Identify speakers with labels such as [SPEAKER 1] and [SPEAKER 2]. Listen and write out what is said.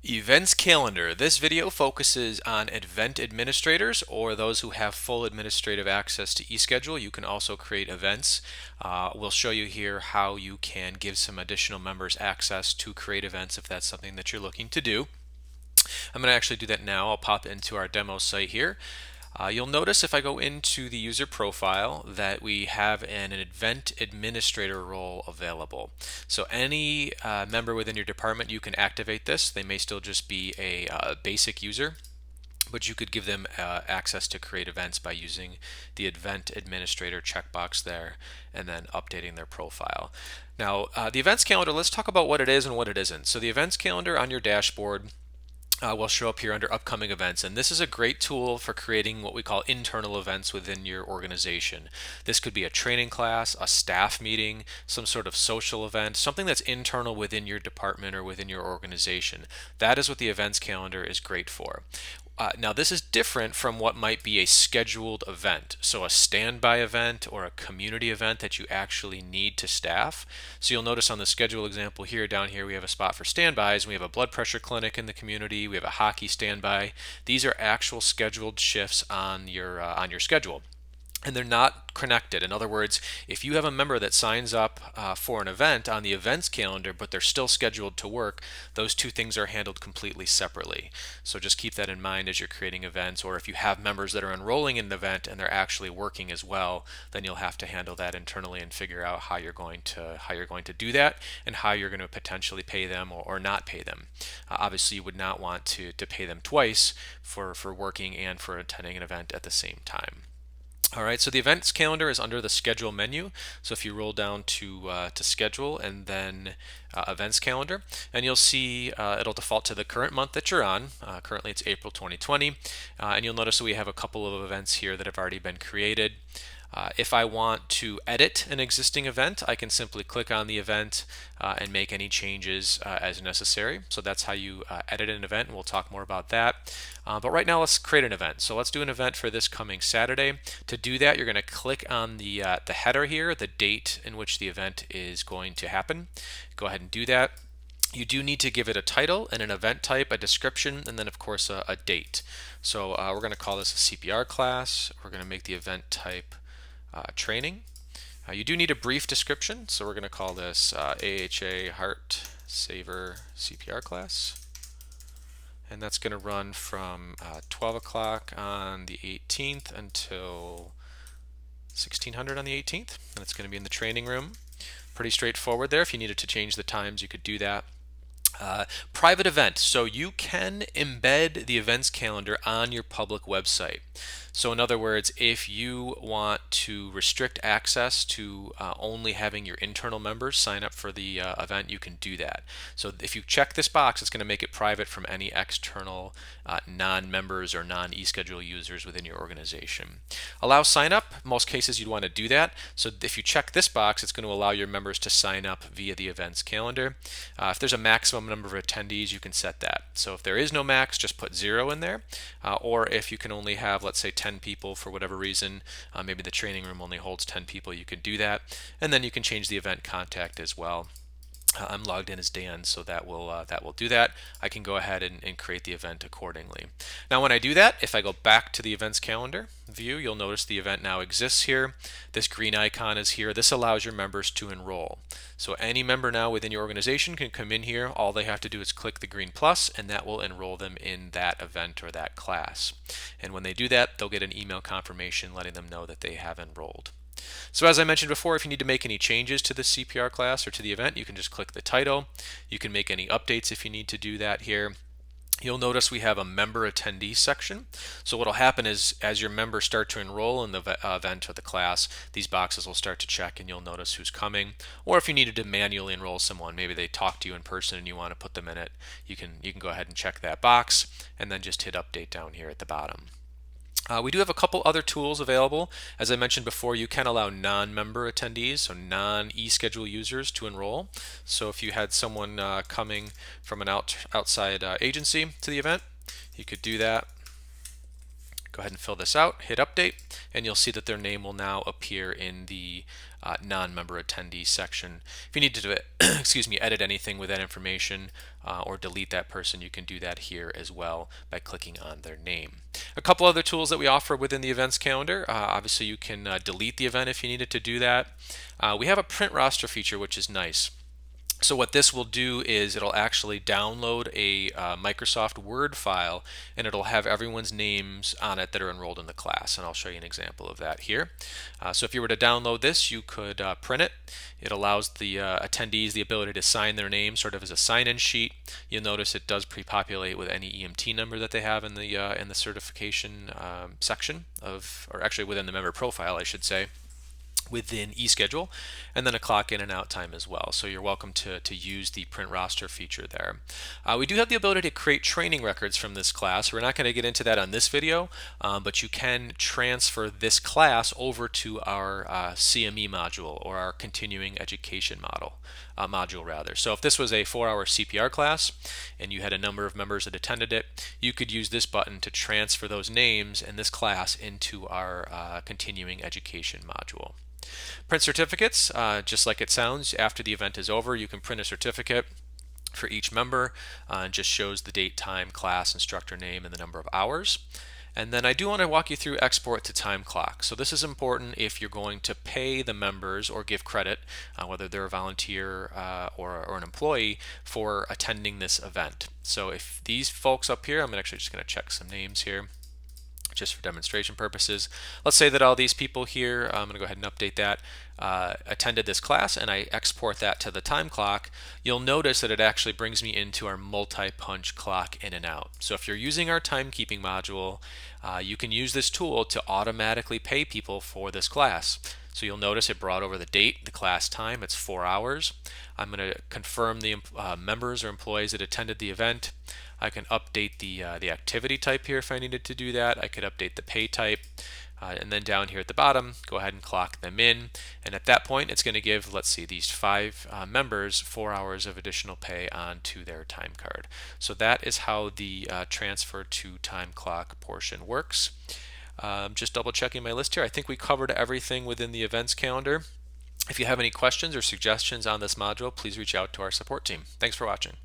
[SPEAKER 1] Events calendar. This video focuses on event administrators or those who have full administrative access to eSchedule. You can also create events. We'll show you here how you can give some additional members access to create events if that's something that you're looking to do. I'm going to actually do that now. I'll pop into our demo site here. You'll notice if I go into the user profile that we have an event administrator role available. So any member within your department, you can activate this. They may still just be a basic user, but you could give them access to create events by using the event administrator checkbox there and then updating their profile. Now, the events calendar, let's talk about what it is and what it isn't. So the events calendar on your dashboard will show up here under upcoming events, and this is a great tool for creating what we call internal events within your organization. This could be a training class, a staff meeting, some sort of social event, something that's internal within your department or within your organization. That is what the events calendar is great for. Now, this is different from what might be a scheduled event, so a standby event or a community event that you actually need to staff. So you'll notice on the schedule example here, down here, we have a spot for standbys. We have a blood pressure clinic in the community. We have a hockey standby. These are actual scheduled shifts on your schedule, and they're not connected. In other words, if you have a member that signs up for an event on the events calendar, but they're still scheduled to work, those two things are handled completely separately. So just keep that in mind as you're creating events, or if you have members that are enrolling in an event and they're actually working as well, then you'll have to handle that internally and figure out how you're going to do that and how you're going to potentially pay them or not pay them. Obviously, you would not want to pay them twice for working and for attending an event at the same time. All right, so the events calendar is under the schedule menu. So if you roll down to schedule and then events calendar, and you'll see it'll default to the current month that you're on. Currently it's April 2020, and you'll notice that we have a couple of events here that have already been created. If I want to edit an existing event, I can simply click on the event and make any changes as necessary. So that's how you edit an event, and we'll talk more about that. But right now, let's create an event. So let's do an event for this coming Saturday. To do that, you're going to click on the header here, the date in which the event is going to happen. Go ahead and do that. You do need to give it a title and an event type, a description, and then of course a date. So we're going to call this a CPR class. We're going to make the event type training. You do need a brief description, so we're going to call this AHA Heart Saver CPR class. And that's going to run from 12 o'clock on the 18th until 1600 on the 18th. And it's going to be in the training room. Pretty straightforward there. If you needed to change the times, you could do that. Private event. So you can embed the events calendar on your public website. So in other words, if you want to restrict access to only having your internal members sign up for the event, you can do that. So if you check this box, it's going to make it private from any external non-members or non-eSchedule users within your organization. Allow sign up. Most cases you'd want to do that. So if you check this box, it's going to allow your members to sign up via the events calendar. If there's a maximum number of attendees, you can set that. So if there is no max, just put 0 in there. Or if you can only have, let's say, 10 people for whatever reason, maybe the training room only holds 10 people, you can do that. And then you can change the event contact as well. I'm logged in as Dan, so that will do that. I can go ahead and create the event accordingly. Now when I do that, if I go back to the events calendar view, you'll notice the event now exists here. This green icon is here. This allows your members to enroll. So any member now within your organization can come in here. All they have to do is click the green plus, and that will enroll them in that event or that class. And when they do that, they'll get an email confirmation letting them know that they have enrolled. So as I mentioned before, if you need to make any changes to the CPR class or to the event, you can just click the title. You can make any updates if you need to do that here. You'll notice we have a member attendee section. So what will happen is as your members start to enroll in the event or the class, these boxes will start to check and you'll notice who's coming. Or if you needed to manually enroll someone, maybe they talk to you in person and you want to put them in it, you can go ahead and check that box and then just hit update down here at the bottom. We do have a couple other tools available. As I mentioned before, you can allow non-member attendees, so non-eSchedule users, to enroll. So if you had someone coming from an outside agency to the event, you could do that. Go ahead and fill this out, hit update, and you'll see that their name will now appear in the non-member attendees section. If you need to excuse me, edit anything with that information or delete that person, you can do that here as well by clicking on their name. A couple other tools that we offer within the events calendar. Obviously you can delete the event if you needed to do that. We have a print roster feature, which is nice. So what this will do is it'll actually download a Microsoft Word file, and it'll have everyone's names on it that are enrolled in the class, and I'll show you an example of that here. So if you were to download this, you could print it. It allows the attendees the ability to sign their name sort of as a sign-in sheet. You'll notice it does pre-populate with any EMT number that they have in the certification section of, or actually within the member profile, I should say, within eSchedule, and then a clock in and out time as well. So you're welcome to use the print roster feature there. We do have the ability to create training records from this class. We're not going to get into that on this video, but you can transfer this class over to our CME module, or our continuing education module rather. So if this was a 4-hour CPR class and you had a number of members that attended it, you could use this button to transfer those names in this class into our continuing education module. Print certificates, just like it sounds, after the event is over, you can print a certificate for each member. It just shows the date, time, class, instructor name, and the number of hours. And then I do want to walk you through export to time clock. So this is important if you're going to pay the members or give credit, whether they're a volunteer or an employee, for attending this event. So if these folks up here, I'm actually just going to check some names here, just for demonstration purposes. Let's say that all these people here, I'm going to go ahead and update that, attended this class, and I export that to the time clock. You'll notice that it actually brings me into our multi-punch clock in and out. So if you're using our timekeeping module, you can use this tool to automatically pay people for this class. So you'll notice it brought over the date, the class time, it's 4 hours. I'm going to confirm the members or employees that attended the event. I can update the activity type here if I needed to do that. I could update the pay type. And then down here at the bottom, go ahead and clock them in. And at that point, it's going to give, let's see, these 5 members 4 hours of additional pay onto their time card. So that is how the transfer to time clock portion works. Just double checking my list here. I think we covered everything within the events calendar. If you have any questions or suggestions on this module, please reach out to our support team. Thanks for watching.